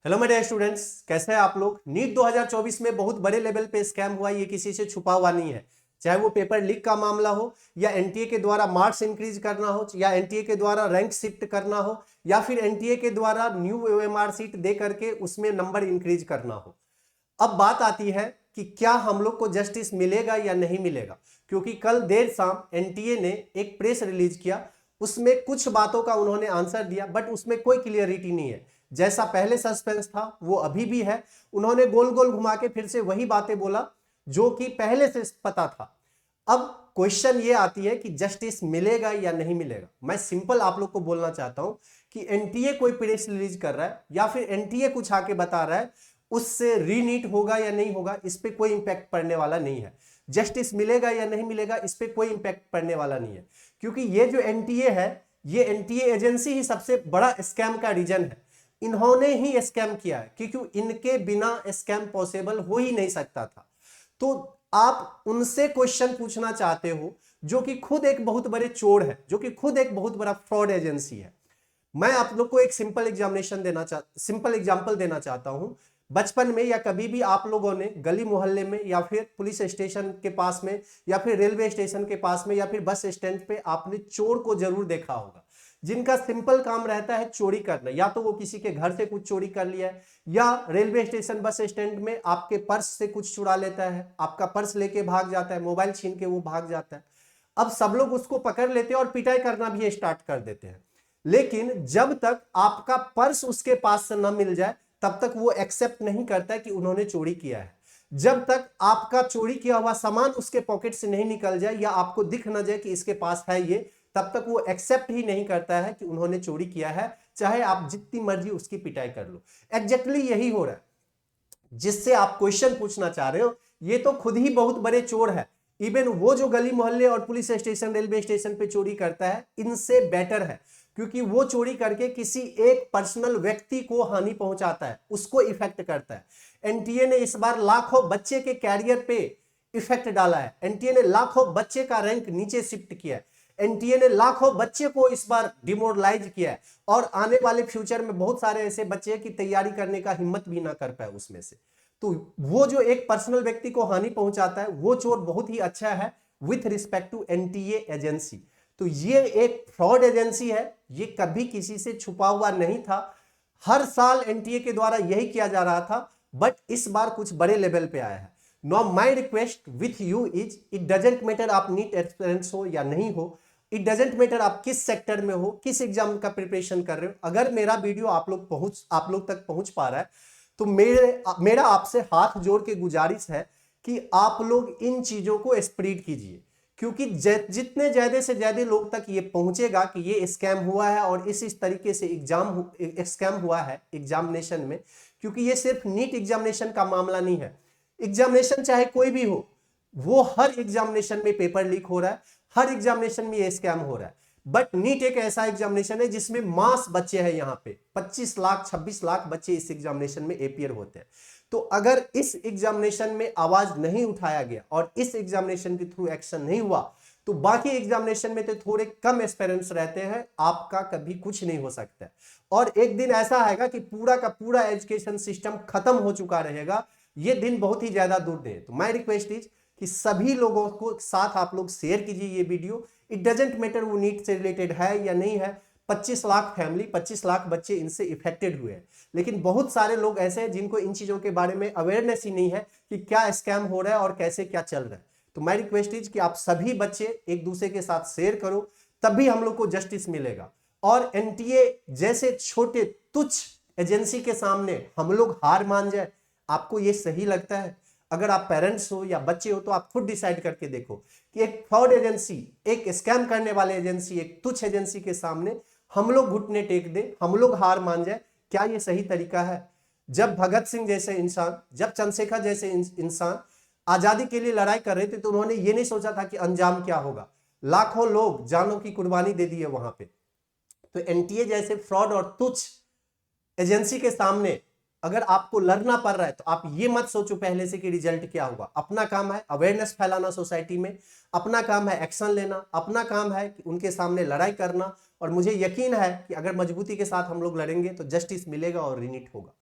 Hello मेरे dear students, कैसे हैं आप लोग। नीट 2024 में बहुत बड़े लेवल पे स्कैम हुआ, ये किसी से छुपा हुआ नहीं है। चाहे वो पेपर लीक का मामला हो, या एनटीए के द्वारा मार्क्स इंक्रीज करना हो, या एनटीए के द्वारा रैंक शिफ्ट करना हो, या फिर एनटीए के द्वारा न्यू ओएमआर सीट दे करके उसमें नंबर इंक्रीज करना हो। अब बात आती है कि क्या हम लोग को जस्टिस मिलेगा या नहीं मिलेगा, क्योंकि कल देर शाम एनटीए ने एक प्रेस रिलीज किया। उसमें कुछ बातों का उन्होंने आंसर दिया, बट उसमें कोई क्लियरिटी नहीं है। जैसा पहले सस्पेंस था वो अभी भी है। उन्होंने गोल गोल घुमा के फिर से वही बातें बोला जो कि पहले से पता था। अब क्वेश्चन ये आती है कि जस्टिस मिलेगा या नहीं मिलेगा। मैं सिंपल आप लोग को बोलना चाहता हूं कि एनटीए कोई प्रेस रिलीज कर रहा है या फिर एनटीए कुछ आके बता रहा है, उससे रीनीट होगा या नहीं होगा इस पे कोई इंपैक्ट पड़ने वाला नहीं है। जस्टिस मिलेगा या नहीं मिलेगा इस पे कोई इंपैक्ट पड़ने वाला नहीं है, क्योंकि ये जो एनटीए है, ये एनटीए एजेंसी ही सबसे बड़ा स्कैम का रीजन है। इन्होंने ही स्कैम किया है, क्योंकि इनके बिना स्कैम पॉसिबल हो ही नहीं सकता था। तो आप उनसे क्वेश्चन पूछना चाहते हो जो कि खुद एक बहुत बड़े चोर है, जो कि खुद एक बहुत बड़ा फ्रॉड एजेंसी है। मैं आप लोग को एक सिंपल एग्जांपल देना चाहता हूं। बचपन में या कभी भी आप लोगों ने गली मोहल्ले में या फिर पुलिस स्टेशन के पास में या फिर रेलवे स्टेशन के पास में या फिर बस स्टैंड पे आपने चोर को जरूर देखा होगा, जिनका सिंपल काम रहता है चोरी करना। या तो वो किसी के घर से कुछ चोरी कर लिया है, या रेलवे स्टेशन बस स्टैंड में आपके पर्स से कुछ चुरा लेता है, आपका पर्स लेके भाग जाता है, मोबाइल छीन के वो भाग जाता है। अब सब लोग उसको पकड़ लेते हैं और पिटाई करना भी स्टार्ट कर देते हैं। लेकिन जब तक आपका पर्स उसके पास से न मिल जाए तब तक वो एक्सेप्ट नहीं करता है कि उन्होंने चोरी किया है। जब तक आपका चोरी किया हुआ सामान उसके पॉकेट से नहीं निकल जाए या आपको दिख न जाए कि इसके पास है ये, तब तक वो एक्सेप्ट ही नहीं करता है कि उन्होंने चोरी किया है, चाहे आप जितनी मर्जी उसकी पिटाई कर लो। एग्जैक्टली यही हो रहा है जिससे आप क्वेश्चन पूछना चाह रहे हो। ये तो खुद ही बहुत बड़े चोर है। इवन वो जो गली मोहल्ले और पुलिस स्टेशन रेलवे स्टेशन पे चोरी करता है, इनसे बेटर है, क्योंकि वो चोरी करके किसी एक पर्सनल व्यक्ति को हानि पहुंचाता है, उसको इफेक्ट करता है। एनटीए ने इस बार लाखों बच्चे के कैरियर पे इफेक्ट डाला है। एनटीए ने लाखों बच्चे का रैंक नीचे शिफ्ट किया है। एनटीए ने लाखों बच्चे को इस बार डिमोरलाइज किया है, और आने वाले फ्यूचर में बहुत सारे ऐसे बच्चे की तैयारी करने का हिम्मत भी ना कर पाए उसमें से। तो वो जो एक पर्सनल व्यक्ति को हानि पहुंचाता है वो चोर बहुत ही अच्छा है with respect to NTA agency. तो ये एक फ्रॉड एजेंसी है, ये कभी किसी से छुपा हुआ नहीं था। हर साल एनटीए के द्वारा यही किया जा रहा था, बट इस बार कुछ बड़े लेवल पे आया है। Now my request with you is, it doesn't matter आप नीट एक्सपीरियंस हो या नहीं हो, इट डजेंट मैटर आप किस सेक्टर में हो, किस एग्जाम का प्रिपरेशन कर रहे हो। अगर मेरा वीडियो आप लोग तक पहुंच पा रहा है तो मेरा आपसे हाथ जोड़ के गुजारिश है कि आप लोग इन चीजों को स्प्रेड कीजिए, क्योंकि जितने ज्यादा से ज्यादा लोग तक ये पहुंचेगा कि ये स्कैम हुआ है और इस तरीके से स्कैम हुआ है एग्जामिनेशन में। क्योंकि ये सिर्फ नीट एग्जामिनेशन का मामला नहीं है। एग्जामिनेशन चाहे कोई भी हो, वो हर एग्जामिनेशन में पेपर लीक हो रहा है, हर एग्जामिनेशन में ये स्कैम हो रहा है। बट नीट एक ऐसा एग्जामिनेशन है जिसमें मास बच्चे हैं। यहाँ पे 25 लाख 26 लाख बच्चे इस एग्जामिनेशन में अपियर होते हैं। तो अगर इस एग्जामिनेशन में आवाज नहीं उठाया गया और इस एग्जामिनेशन के थ्रू एक्शन नहीं हुआ, तो बाकी एग्जामिनेशन में तो थोड़े कम एस्पिरेंट्स रहते हैं, आपका कभी कुछ नहीं हो सकता। और एक दिन ऐसा आएगा कि पूरा का पूरा एजुकेशन सिस्टम खत्म हो चुका रहेगा। ये दिन बहुत ही ज्यादा दूर नहीं है। तो माय रिक्वेस्ट इज कि सभी लोगों को साथ आप लोग शेयर कीजिए ये वीडियो। इट डजेंट मैटर वो नीट से रिलेटेड है या नहीं है। 25 लाख फैमिली, 25 लाख बच्चे इनसे इफेक्टेड हुए हैं, लेकिन बहुत सारे लोग ऐसे हैं जिनको इन चीजों के बारे में अवेयरनेस ही नहीं है कि क्या स्कैम हो रहा है और कैसे क्या चल रहा है। तो माय रिक्वेस्ट इज कि आप सभी बच्चे एक दूसरे के साथ शेयर करो, तभी हम लोग को जस्टिस मिलेगा। और एनटीए जैसे छोटे तुच्छ एजेंसी के सामने हम लोग हार मान जाए, आपको ये सही लगता है? अगर आप पेरेंट्स हो या बच्चे हो तो आप खुद डिसाइड करके देखो कि एक फ्रॉड एजेंसी, एक स्कैम करने वाले एजेंसी, एक तुच्छ एजेंसी के सामने हम लोग घुटने टेक दें, हम लोग हार मान जाए, क्या ये सही तरीका है? जब भगत सिंह जैसे इंसान, जब चंद्रशेखर जैसे इंसान आजादी के लिए लड़ाई कर रहे थे, तो उन्होंने ये नहीं सोचा था कि अंजाम क्या होगा। लाखों लोग जानों की कुर्बानी दे दी है वहां पे। तो एनटीए जैसे फ्रॉड और तुच्छ एजेंसी के सामने अगर आपको लड़ना पड़ रहा है तो आप ये मत सोचो पहले से कि रिजल्ट क्या होगा। अपना काम है अवेयरनेस फैलाना सोसाइटी में, अपना काम है एक्शन लेना, अपना काम है कि उनके सामने लड़ाई करना। और मुझे यकीन है कि अगर मजबूती के साथ हम लोग लड़ेंगे तो जस्टिस मिलेगा और रिनीट होगा।